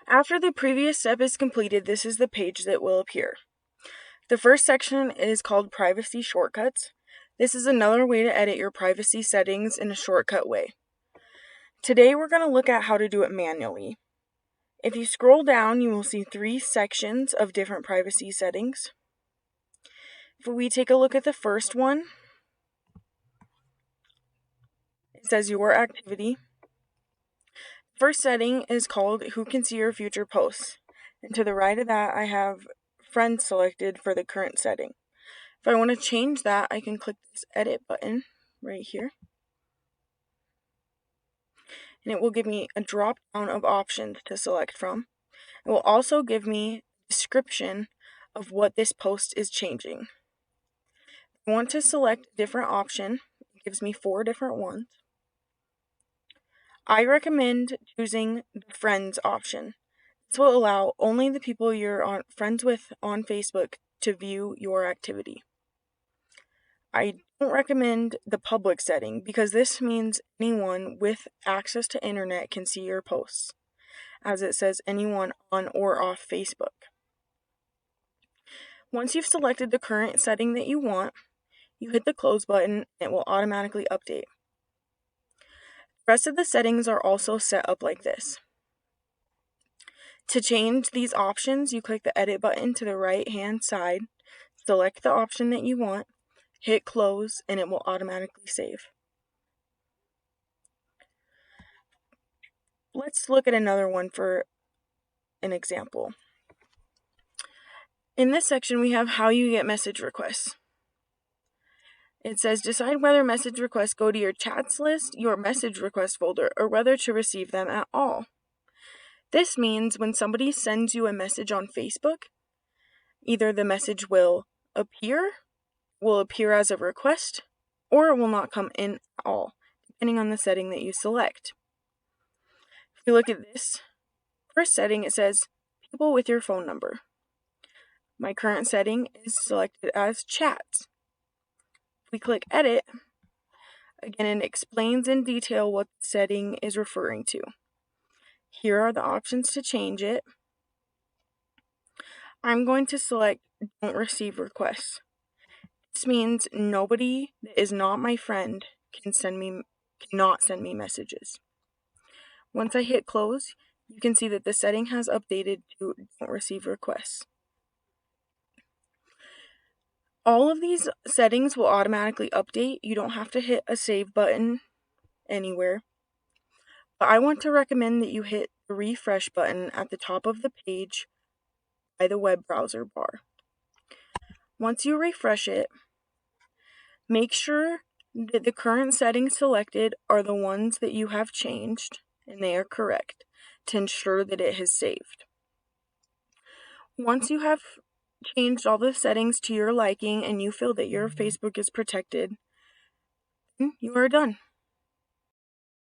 After the previous step is completed, this is the page that will appear. The first section is called Privacy Shortcuts. This is another way to edit your privacy settings in a shortcut way. Today we're going to look at how to do it manually. If you scroll down, you will see 3 sections of different privacy settings. If we take a look at the first one, it says Your Activity. First setting is called Who Can See Your Future Posts. And to the right of that, I have Friends selected for the current setting. If I want to change that, I can click this Edit button right here. And it will give me a drop down of options to select from. It will also give me a description of what this post is changing. If I want to select a different option, it gives me 4 different ones. I recommend choosing the Friends option. This will allow only the people you're friends with on Facebook to view your activity. I don't recommend the public setting because this means anyone with access to internet can see your posts, as it says anyone on or off Facebook. Once you've selected the current setting that you want, you hit the close button and it will automatically update. The rest of the settings are also set up like this. To change these options, you click the edit button to the right hand side, select the option that you want, hit close, and it will automatically save. Let's look at another one for an example. In this section, we have how you get message requests. It says decide whether message requests go to your chats list, your message request folder, or whether to receive them at all. This means when somebody sends you a message on Facebook, either the message will appear as a request, or it will not come in at all, depending on the setting that you select. If you look at this first setting, it says people with your phone number. My current setting is selected as chats. If we click edit, again it explains in detail what the setting is referring to. Here are the options to change it. I'm going to select don't receive requests. This means nobody that is not my friend cannot send me messages. Once I hit close, you can see that the setting has updated to don't receive requests. All of these settings will automatically update. You don't have to hit a save button anywhere. But I want to recommend that you hit the refresh button at the top of the page by the web browser bar. Once you refresh it, make sure that the current settings selected are the ones that you have changed and they are correct to ensure that it has saved. Once you have changed all the settings to your liking and you feel that your Facebook is protected, you are done.